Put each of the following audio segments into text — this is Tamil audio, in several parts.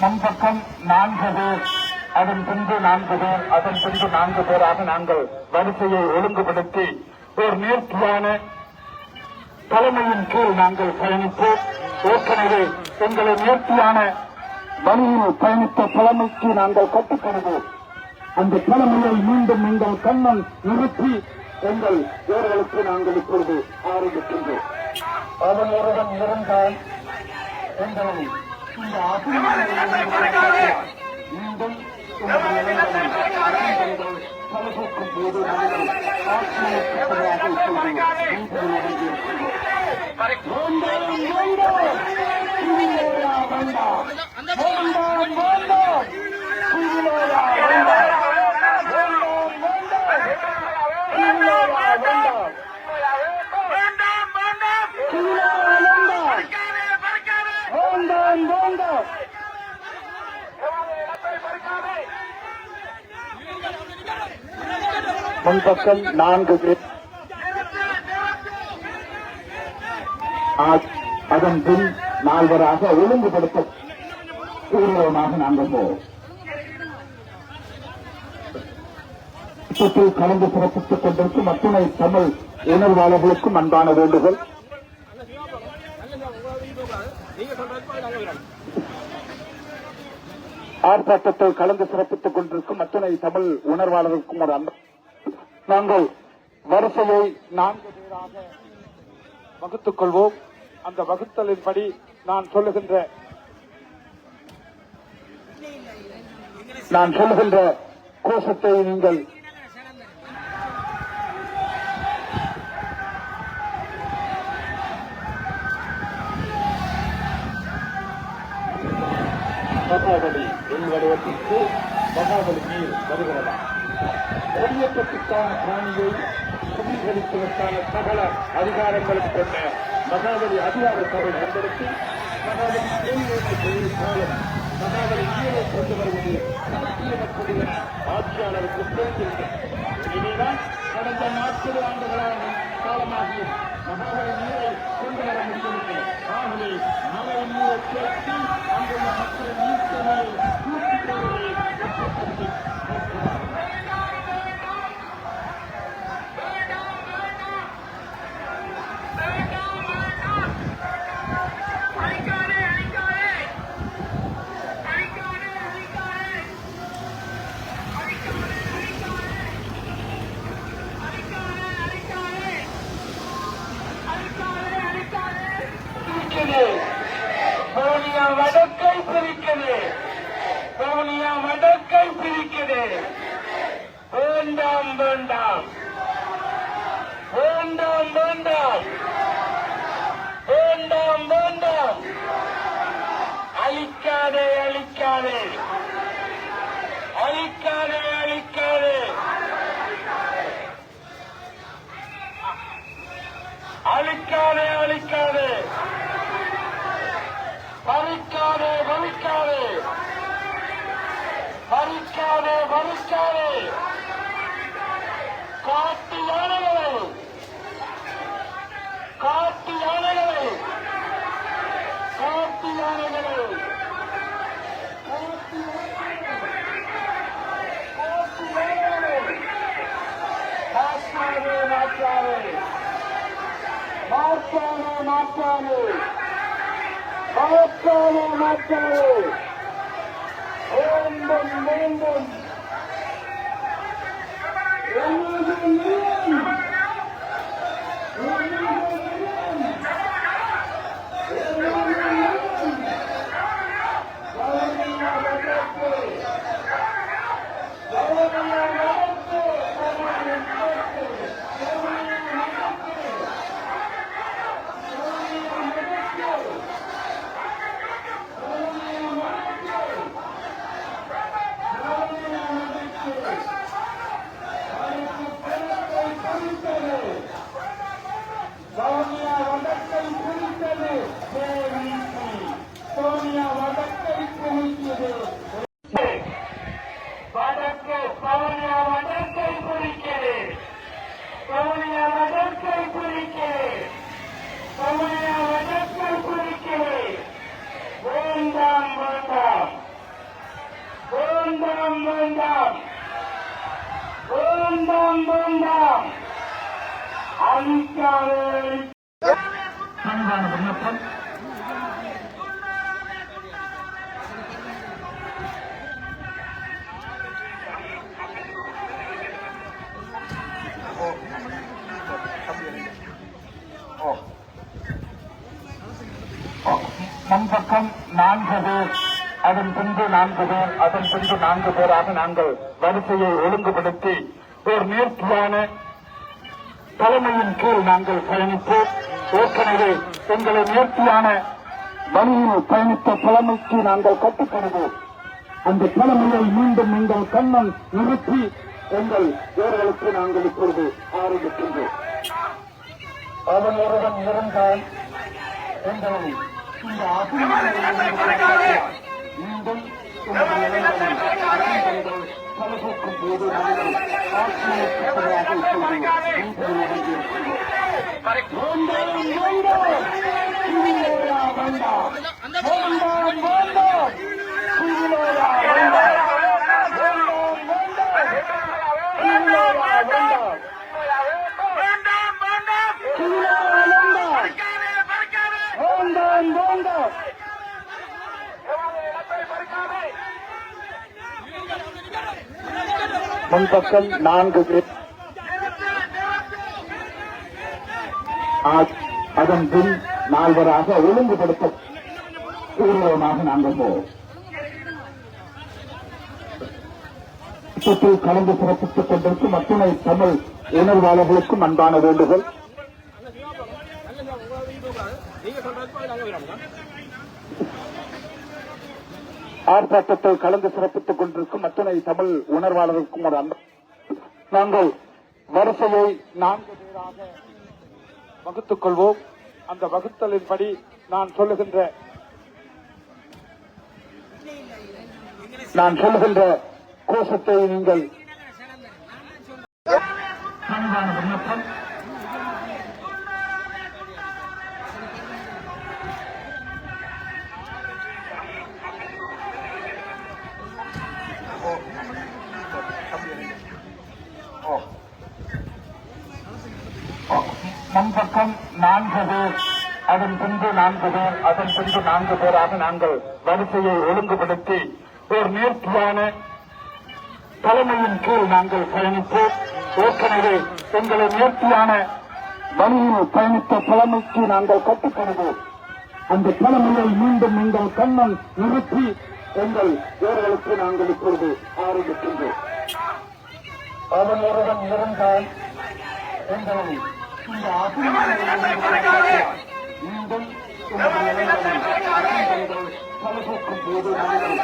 முன்பக்கம் 4 பேர், அதன் பின்பு 4 பேர், அதன் பின்பு 4 பேராக நாங்கள் வரிசையை ஒழுங்குபடுத்தி ஒரு நேர்த்தியான தலைமையின் கீழ் நாங்கள் பயணிப்போம். ஏற்கனவே எங்களை நேர்த்தியான வழியில் பயணித்த தலைமைக்கு நாங்கள் கட்டுப்படுவோம். அந்த தலைமையை மீண்டும் எங்கள் கண்ணன் நிறுத்தி எங்கள் வீரர்களுக்கு நாங்கள் இப்பொழுது ஆரம்பிக்கின்றோம். அவன் ஒருவன் இருந்தால் எங்களை இந்த மீண்டும் தலைசூக்கும் போது நாங்கள் முன்பக்கம் 4 பேர், அதன் பின் 4 ஒழுங்குபடுத்த தீவிரமாக நாங்கள் கலந்து சிறப்பித்துக் கொண்டிருக்கும் அத்துணை தமிழ் உணர்வாளர்களுக்கும் அன்பான வேண்டுகோள். ஆர்ப்பாட்டத்தில் கலந்து சிறப்பித்துக் கொண்டிருக்கும் அத்துணை தமிழ் உணர்வாளர்களுக்கும் ஒரு அன்பு. நாங்கள் வரிசையை 4 பேராக வகுத்துக் கொள்வோம். அந்த வகுத்தலின்படி நான் சொல்லுகின்ற கோஷத்தை நீங்கள் மகாபலி வடிவத்திற்கு மகாபலி நீர் வருகிறதா? குடியேற்றத்திற்கான பிராணியை சுவீகரிப்பதற்கான சகல அதிகாரங்களுக்கு கொண்ட மகாபலி அதிகார சபை ஏற்படுத்தி மகாபலி காலம் மகாபலி நீரை கொண்டு வருவது சாத்தியமற்றது ஆட்சியாளருக்கு தெரிந்திருக்கிறது. இனிதான் கடந்த 40 ஆண்டுகளான காலமாகியும் மகாபலி நீரை கொண்டு வர முடியவில்லை. ஆகவே மழை நீரை சேர்த்து அங்குள்ள மக்கள் நீர்த்தனை வடக்கை பிரிக்குது, சோனியா வடக்கை பிரிக்குது. வேண்டாம் வேண்டாம் வேண்டாம் வேண்டாம் வேண்டாம் வேண்டாம், அழிக்காதே அழிக்காதே அழிக்காதே அழிக்காதே அழிக்காதே அழிக்காதே பறிக்காதே பறிக்காதே பறிக்காதே பறிக்காதே. காட்டு யானைகளை காட்டு யானைகளை காட்டு யானைகளை மாற்றாதே மாற்றாதே மாற்றாதே மாற்றாதே மாற்றாதே மாற்றாதே. வேண்டும் வேண்டும் வேண்டாம் அழிக்காதே. பணிவான விண்ணப்பம். முன்பக்கம் 4 பேர், அதன் பின்பு 4 பேர், அதன் பின்பு 4 பேராக நாங்கள் வரிசையை ஒழுங்குபடுத்தி ஒரு நேர்த்தியான தலைமையின் கீழ் நாங்கள் பயணிப்போம். ஏற்கனவே எங்களை நேர்த்தியான வழியில் பயணித்த தலைமைக்கு நாங்கள் கட்டுப்படுவோம். அந்த தலைமையை மீண்டும் எங்கள் கண்ணன் நிறுத்தி எங்கள் வீரர்களுக்கு நாங்கள் இப்பொழுது ஆரம்பிக்கின்றோம். அவன் ஒருவன் இருந்தால் எங்களை இந்த மீண்டும் பலகோக்கும் போது நாங்கள் முன்பக்கம் 4 பேர், அதன் பின் 4 ஒழுங்குபடுத்த தீவிரமாக நாங்கள் போவோம். கலந்து சிறப்பித்துக் கொண்டிருக்கும் அத்துணை தமிழ் உணர்வாளர்களுக்கும் அன்பான வேண்டுகோள். ஆர்ப்பாட்டத்தை கலந்து சிறப்பித்துக் கொண்டிருக்கும் அத்துணை தமிழ் உணர்வாளர்களுக்கும் ஒரு அன்பு. நாங்கள் வரிசையை 4 பேராக வகுத்துக் கொள்வோம். அந்த வகுத்தலின்படி நான் சொல்லுகின்ற கோஷத்தை நீங்கள் விண்ணப்பம். முன்பக்கம் 4 பேர், அதன் பின்பு 4 பேர், அதன் பின்பு 4 பேராக நாங்கள் வரிசையை ஒழுங்குபடுத்தி ஒரு நேர்த்தியான தலைமையின் கீழ் நாங்கள் பயணிப்போம். ஏற்கனவே எங்களை நேர்த்தியான வழியில் பயணித்த தலைமைக்கு நாங்கள் கட்டுப்படுவோம். அந்த தலைமையை மீண்டும் எங்கள் கண்ணன் நிறுத்தி எங்கள் வீரர்களுக்கு நாங்கள் இப்பொழுது ஆரம்பிக்கின்றோம். அவன் ஒருவன் இருந்தால் எங்களை மீண்டும் பலகோக்கும் போது நாங்கள்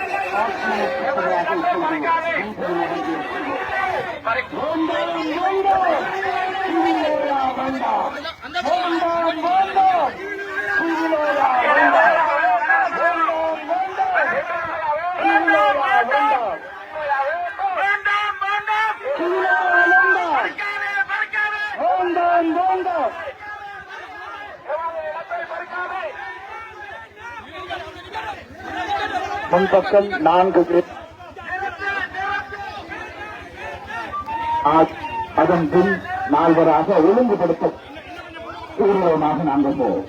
முன்பக்கம் 4 பேர், அதன் பின் 4 ஒழுங்குபடுத்த தீவிரமாக நாங்கள் போவோம்.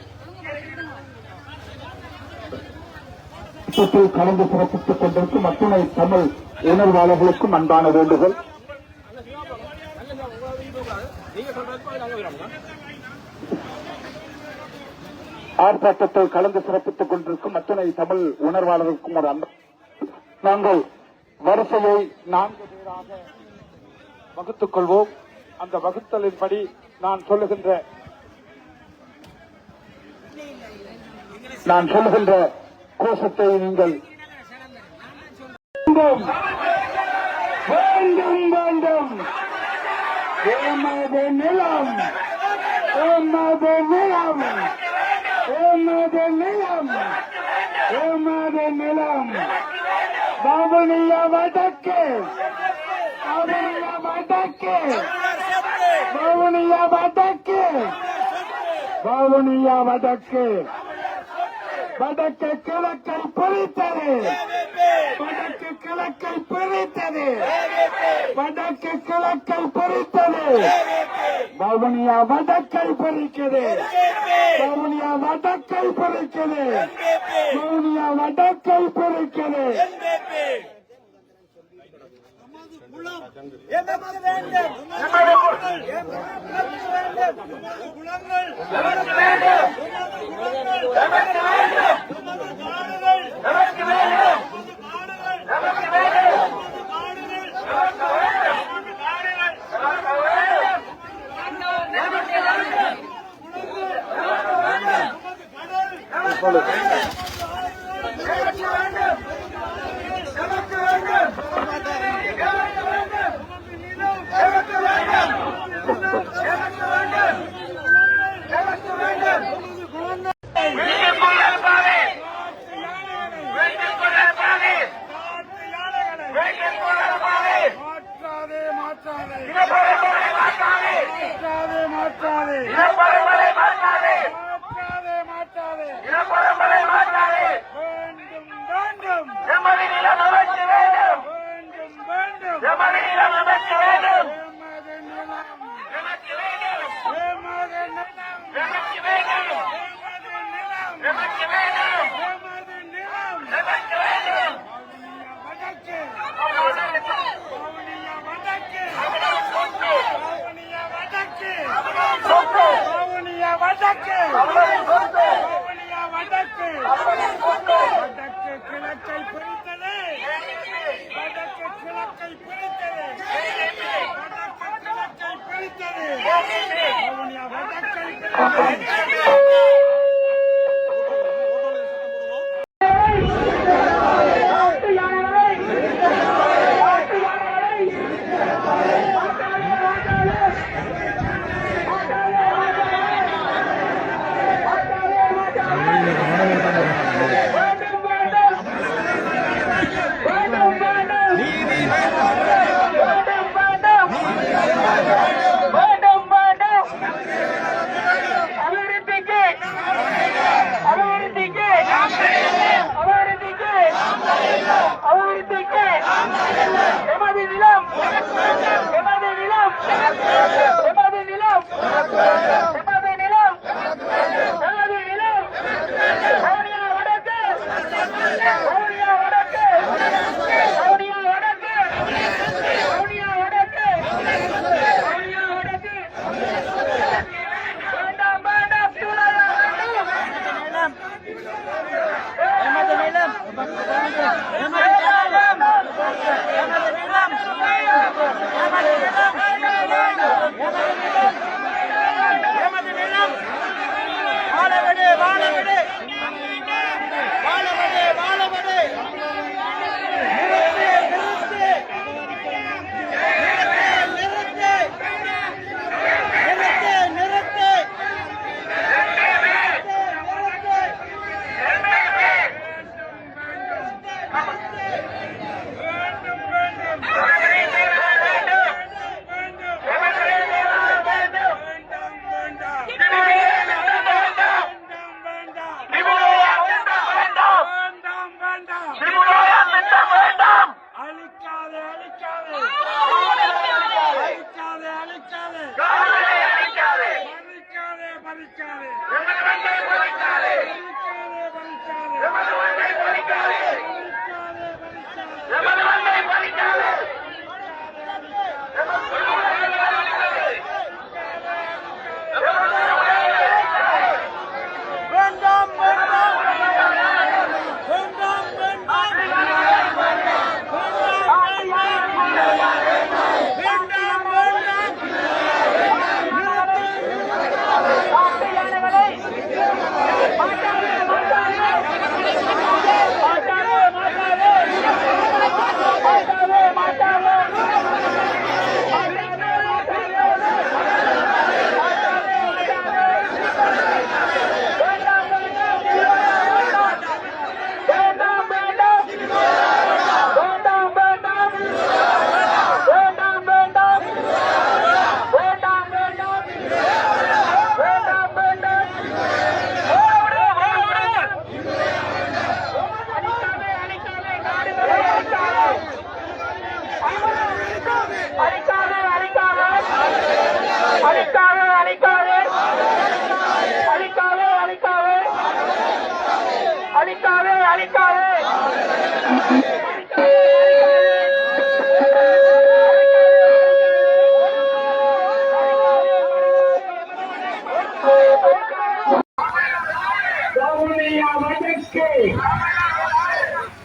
கலந்து சிறப்பித்துக் கொண்டிருக்கும் அத்துணை தமிழ் உணர்வாளர்களுக்கும் அன்பான வேண்டுகோள். ஆர்ப்பாட்டத்தை கலந்து சிறப்பித்துக் கொண்டிருக்கும் அத்துணை தமிழ் உணர்வாளர்களுக்கும் ஒரு அன்பு. நாங்கள் வரிசையை 4 பேராக வகுத்துக் கொள்வோம். அந்த வகுத்தலின்படி நான் சொல்லுகின்ற கோஷத்தை நீங்கள் வேண்டும் வேண்டும். எமது நிலம், எமது நிலம், எமது நிலம், எமது நிலம். வவுனிய வடக்கு, வவுனிய வடக்கு, வவுனிய வடக்கு, வவுனிய வடக்கு, வடக்கு கிழக்கை பிரித்தது, வடக்கு வடக்கு கிழக்கை பிரித்தது, வடக்கு கிழக்கை பிரித்தது, வவுனியா வடக்கை பறிக்குது, வவுனியா வடக்கை பறிக்குது, வவுனியா வடக்கை பறிக்குது.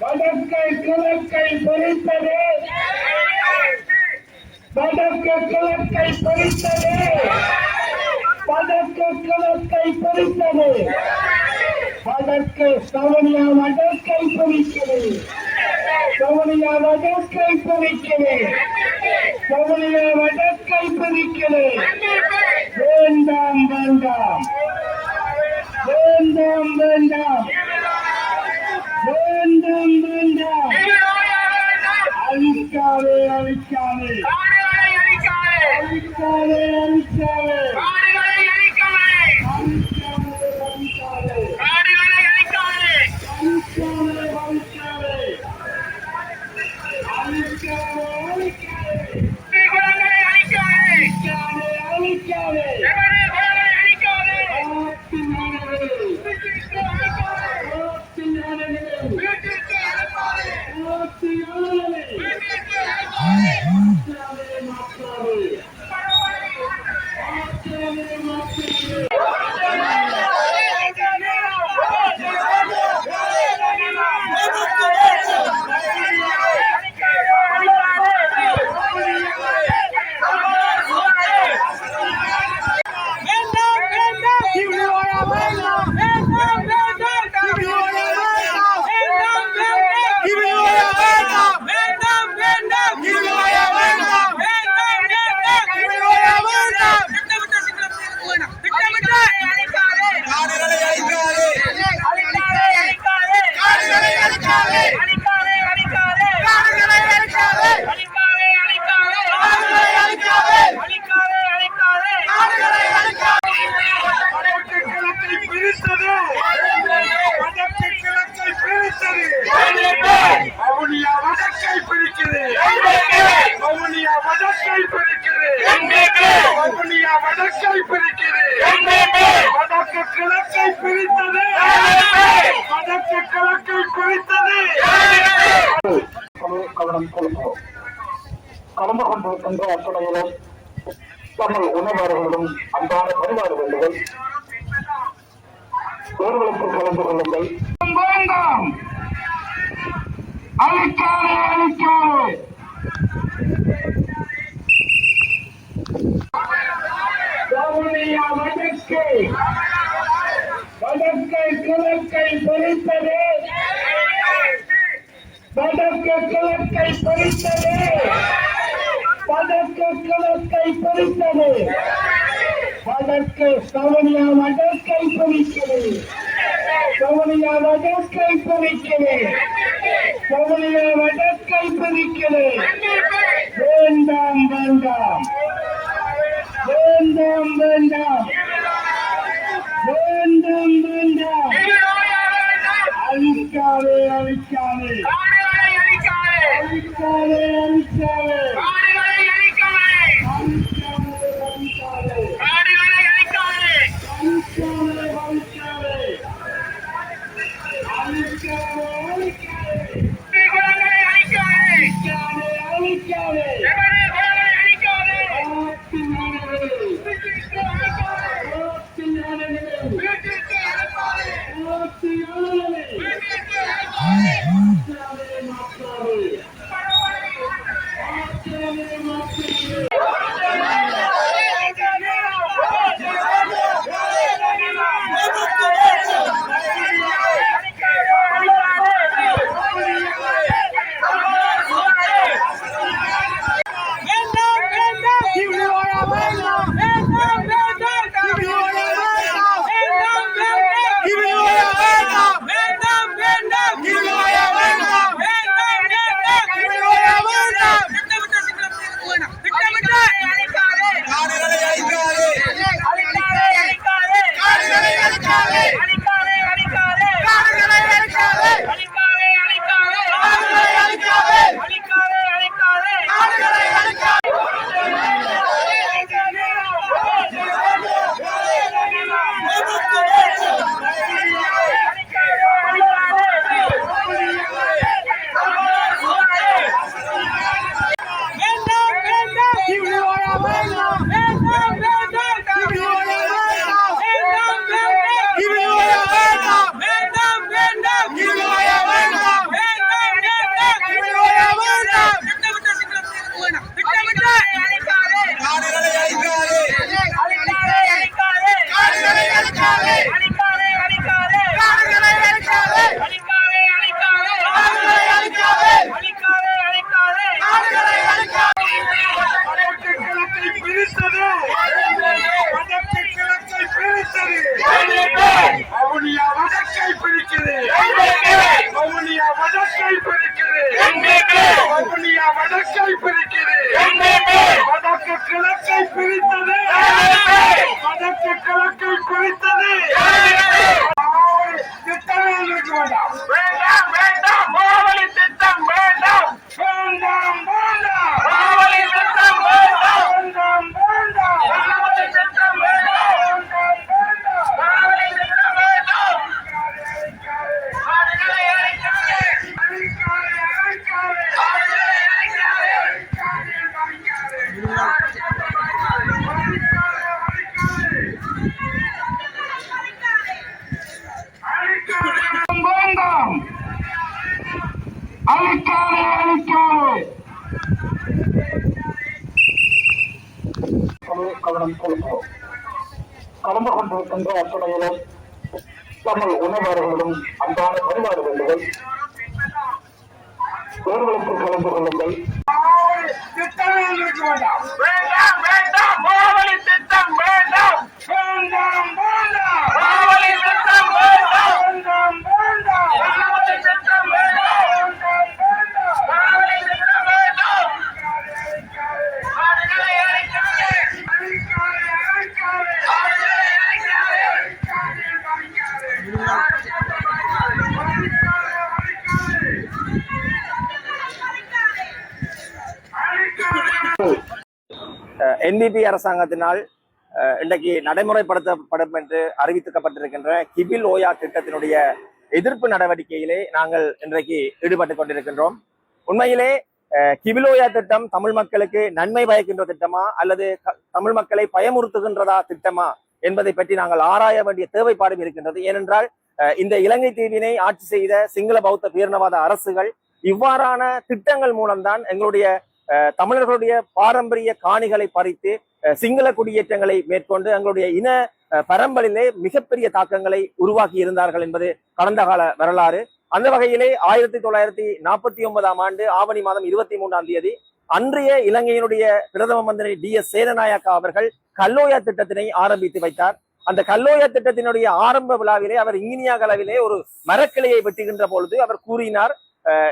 வடக்கை கிழக்கை பொறித்தது வடக்கு கிழக்கை பொறித்தது வடக்கு கிழக்கை பொறித்தது வடக்கு சவனியா வடக்கை பொறிக்கிறது சவனியா வடக்கை பொறிக்கிறது சவனியா வடக்கை பொறிக்கிறது வேண்டாம் வேண்டாம் வேண்டாம் வேண்டாம் வேண்டும் வேண்டாம் அழிக்காதே அழிக்காதே அழிக்காதே அழிக்காதே கலந்து கொண்டிருக்கின்ற அத்துணையிலும் தமிழ் உணவாளர்களும் அன்பான பரிமாறு வேண்டுகள் தேர்தலுக்கு கலந்து கொள்ளுங்கள் வேண்டாம் அழிக்காதே அழிக்காதே வடக்கை கிழக்கை பொறித்தது வடக்கு கிழக்கை பொறித்தது வடக்கு கிழக்கை பொறித்தது வடக்கு சவனியா வடக்கை பொறிக்கிறது சவனியா வடக்கை பொறிக்கிறது சவனியா வடக்கை பொறிக்கிறது வேண்டாம் வேண்டாம் வேண்டாம் வேண்டாம் வேண்டும் வேண்டாம் அழிக்காதே அழிக்காதே அழிக்காதே அழிக்காதே கிழக்கை பிரிக்குது, வடக்கு கிழக்கை பிரித்தது, வடக்கு கிழக்கை பிரித்தது. திட்டமே இருக்க வேண்டாம், வேண்டாம் வேண்டாம், மாவலி திட்டம் வேண்டாம், வேண்டாம் வேண்டாம், மாவலி திட்டம் வேண்டாம், வேண்டாம் வேண்டாம், மாவலி திட்டம் வேண்டாம், வேண்டாம் வேண்டாம், மாவலி திட்டம் வேண்டாம். ஆடுகளை அழைக்காதே, அழைக்காதே, அழைக்காதே, ஆடுகளை அழைக்காதே, அழைக்காதே, வேண்டாம், அழிக்காதே, அழிக்காதே. கவனம் கொள்கிறோம். கலந்து கொண்டிருக்கின்ற அத்துணையிலும் தமிழ் உணர்வாளர்களும் அன்பான பரிமாற வேண்டுகள் தேர்தலுக்கு கலந்து கொள்ளுங்கள். திட்டமே இருக்க வேண்டாம், வேண்டாம் வேண்டாம், மாவலி திட்டம் வேண்டாம், வேண்டாம் வேண்டாம், மாவலி திட்டம் வேண்டாம், வேண்டாம் வேண்டாம், மாவலி திட்டம் வேண்டாம், வேண்டாம் வேண்டாம், மாவலி திட்டம் வேண்டாம். ஆடுகளை அழைக்காதே, அழைக்காதே, அழைக்காதே, ஆடுகளை அழைக்காதே, அழைக்காதே, NBP அரசாங்கத்தினால் இன்றைக்கு நடைமுறைப்படுத்தப்படும் என்று அறிவிக்கப்பட்டிருக்கின்ற கிபில் ஓயா திட்டத்தினுடைய எதிர்ப்பு நடவடிக்கையிலே நாங்கள் இன்றைக்கு ஈடுபட்டுக் கொண்டிருக்கின்றோம். உண்மையிலே கிபில் ஓயா திட்டம் தமிழ் மக்களுக்கு நன்மை பயக்கின்ற திட்டமா அல்லது தமிழ் மக்களை பயமுறுத்துகின்றதா திட்டமா என்பதை பற்றி நாங்கள் ஆராய வேண்டிய தேவைப்பாடும் இருக்கின்றது. ஏனென்றால் இந்த இலங்கை தீவினை ஆட்சி செய்த சிங்கள பௌத்த பேரினவாத அரசுகள் இவ்வாறான திட்டங்கள் மூலம்தான் எங்களுடைய தமிழர்களுடைய பாரம்பரிய காணிகளை பறித்து சிங்கள குடியேற்றங்களை மேற்கொண்டு எங்களுடைய இன பரம்பலிலே மிகப்பெரிய தாக்கங்களை உருவாக்கி இருந்தார்கள் என்பது கடந்த கால வரலாறு. அந்த வகையிலே 1949 ஆவணி மாதம் 23 அன்றைய இலங்கையினுடைய பிரதம மந்திரி DS சேனநாயக்கா அவர்கள் கல்லோயா திட்டத்தினை ஆரம்பித்து வைத்தார். அந்த கல்லோயா திட்டத்தினுடைய ஆரம்ப விழாவிலே அவர் இங்கினியாக அளவிலே ஒரு மரக்கிளையை வெட்டுகின்ற பொழுது அவர் கூறினார்,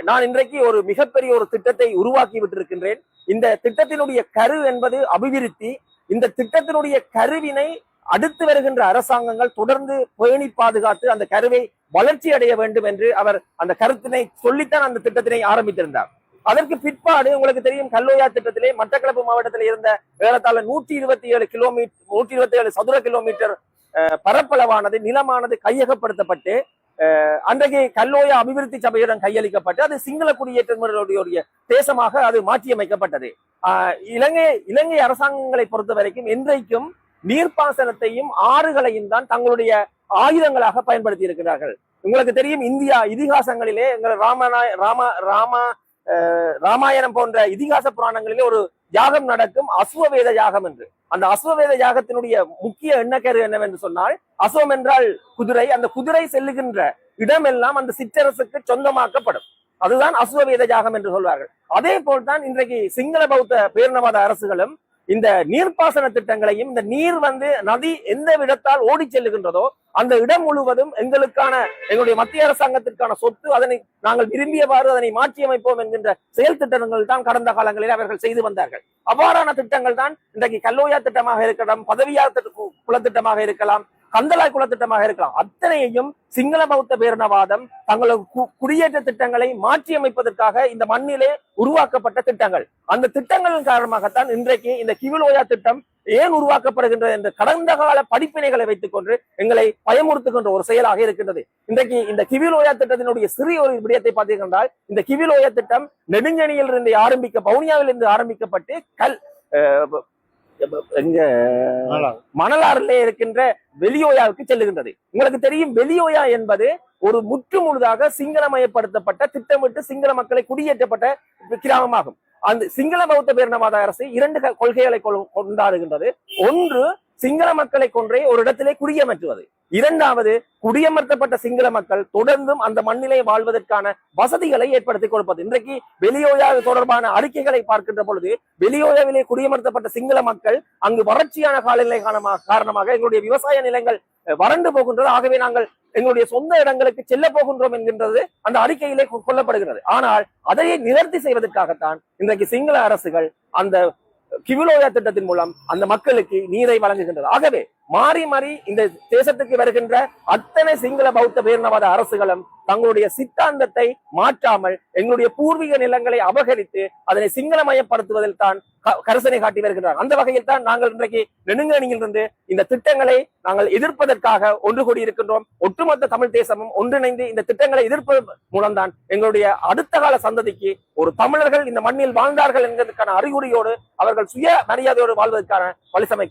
நான் இன்றைக்கு ஒரு மிகப்பெரிய ஒரு திட்டத்தை உருவாக்கி விட்டிருக்கின்றேன். இந்த திட்டத்தினுடைய கரு என்பது அபிவிருத்தி. இந்த திட்டத்தினுடைய கருவினை அடுத்து வருகின்ற அரசாங்கங்கள் தொடர்ந்து பேணி பாதுகாத்து அந்த கருவை வளர்ச்சி அடைய வேண்டும் என்று அவர் அந்த கருத்தினை சொல்லித்தான் அந்த திட்டத்தினை ஆரம்பித்திருந்தார். அதற்கு பிற்பாடு உங்களுக்கு தெரியும், கல்லோயா திட்டத்திலே மட்டக்களப்பு மாவட்டத்தில் இருந்த ஏறத்தாழ 127 சதுர கிலோமீட்டர் பரப்பளவானது நிலமானது கையகப்படுத்தப்பட்டு அன்றைக்கு கல்லோயா அபிவிருத்தி சபையிடம் கையளிக்கப்பட்டு அது சிங்கள குடியேற்றங்களுடைய தேசமாக அது மாற்றியமைக்கப்பட்டது. இலங்கை அரசாங்கங்களை பொறுத்த வரைக்கும் இன்றைக்கும் நீர்ப்பாசனத்தையும் ஆறுகளையும் தான் தங்களுடைய ஆயுதங்களாக பயன்படுத்தி இருக்கிறார்கள். உங்களுக்கு தெரியும், இந்தியா இதிகாசங்களிலே எங்கள் ராமாயணம் போன்ற இதிகாச புராணங்களிலே ஒரு யாகம் நடக்கும், அஸ்வவேத யாகம் என்று. அந்த அஸ்வவேத யாகத்தினுடைய முக்கிய எண்ணக்கரு என்னவென்று சொன்னால், அஸ்வம் என்றால் குதிரை. அந்த குதிரை செல்லுகின்ற இடமெல்லாம் அந்த சிற்றரசுக்கு சொந்தமாக்கப்படும். அதுதான் அஸ்வவேத யாகம் என்று சொல்வார்கள். அதே போல்தான் இன்றைக்கு சிங்கள பௌத்த பேரினவாத அரசுகளும் இந்த நீர்ப்பாசன திட்டங்களையும், இந்த நீர் நதி எந்த இடத்தால் ஓடி செல்லுகின்றதோ அந்த இடம் முழுவதும் எங்களுடைய மத்திய அரசாங்கத்திற்கான சொத்து, அதனை நாங்கள் விரும்பியவாறு அதனை மாற்றியமைப்போம் என்கின்ற செயல் திட்டங்கள் தான் கடந்த காலங்களில் அவர்கள் செய்து வந்தார்கள். அவ்வாறான திட்டங்கள் தான் இன்றைக்கு கல்லோயா திட்டமாக இருக்கலாம், பதவியார் குலத்திட்டமாக இருக்கலாம், கந்தலாய் குலத்திட்டமாக இருக்கலாம். அத்தனையையும் சிங்கள பௌத்த பேரினவாதம் தங்களது குடியேற்ற திட்டங்களை மாற்றி அமைப்பதற்காக இந்த மண்ணிலே உருவாக்கப்பட்ட திட்டங்கள். அந்த திட்டங்களின் காரணமாகத்தான் இன்றைக்கு இந்த கிபில் ஓயா திட்டம் ஏன் உருவாக்கப்படுகின்றது என்ற கடந்த கால படிப்பினைகளை வைத்துக் கொண்டு எங்களை பயமுறுத்துகின்ற ஒரு செயலாக இருக்கின்றது. இன்றைக்கு இந்த கிபில் ஓயா திட்டத்தினுடைய சிறிய ஒரு விடயத்தை பார்த்தீர்கள், இந்த கிபில் ஓயா திட்டம் நெடுஞ்சணியில் இருந்து வவுனியாவில் இருந்து ஆரம்பிக்கப்பட்டு மணலாறிலே இருக்கின்ற வெளியோயாவுக்கு செல்லுகின்றது. உங்களுக்கு தெரியும், வெளியோயா என்பது ஒரு முற்று முழுதாக சிங்களமயப்படுத்தப்பட்ட, திட்டமிட்டு சிங்கள மக்களை குடியேற்றப்பட்ட கிராமமாகும். அந்த சிங்கள பௌத்த பேரினவாத அரசு 2 கொள்கைகளை கொண்டாடுகின்றது. ஒன்று, சிங்கள மக்களை கொன்றே ஒரு இடத்திலே குடியமர்த்துவது. இரண்டாவது, குடியமர்த்தப்பட்ட சிங்கள மக்கள் தொடர்ந்தும் அந்த மண்ணிலே வாழ்வதற்கான வசதிகளை ஏற்படுத்தி கொடுப்பது. இன்றைக்கு வெளியோயா தொடர்பான அறிக்கைகளை பார்க்கின்ற பொழுது, வெளியோயாவிலே குடியமர்த்தப்பட்ட சிங்கள மக்கள் அங்கு வறட்சியான காலநிலை காரணமாக எங்களுடைய விவசாய நிலங்கள் வறண்டு போகின்றது. ஆகவே நாங்கள் எங்களுடைய சொந்த இடங்களுக்கு செல்ல போகின்றோம் என்கின்றது அந்த அறிக்கையிலே கொள்ளப்படுகிறது. ஆனால் அதையே நிவர்த்தி செய்வதற்காகத்தான் இன்றைக்கு சிங்கள அரசுகள் அந்த கிவிலோயா திட்டத்தின் மூலம் அந்த மக்களுக்கு நீரை வழங்குகின்றது. ஆகவே மாறி மாறி இந்த தேசத்துக்கு வருகின்ற அத்தனை சிங்கள பௌத்த பேரினவாத அரசுகளும் தங்களுடைய சித்தாந்தத்தை மாற்றாமல் எங்களுடைய பூர்வீக நிலங்களை அபகரித்து அதனை சிங்களமயப்படுத்துவதில் தான் கரிசனை காட்டி வருகின்றார். அந்த வகையில் தான் நாங்கள் இன்றைக்கு நெடுங்கணியிலிருந்து இந்த திட்டங்களை நாங்கள் எதிர்ப்பதற்காக ஒன்று கூடியிருக்கின்றோம். ஒட்டுமொத்த தமிழ் தேசமும் ஒன்றிணைந்து இந்த திட்டங்களை எதிர்ப்பது மூலம்தான் எங்களுடைய அடுத்த கால சந்ததிக்கு ஒரு தமிழர்கள் இந்த மண்ணில் வாழ்ந்தார்கள் என்பதற்கான அறிகுறியோடு அவர்கள் சுய மரியாதையோடு வாழ்வதற்கான வழிசமை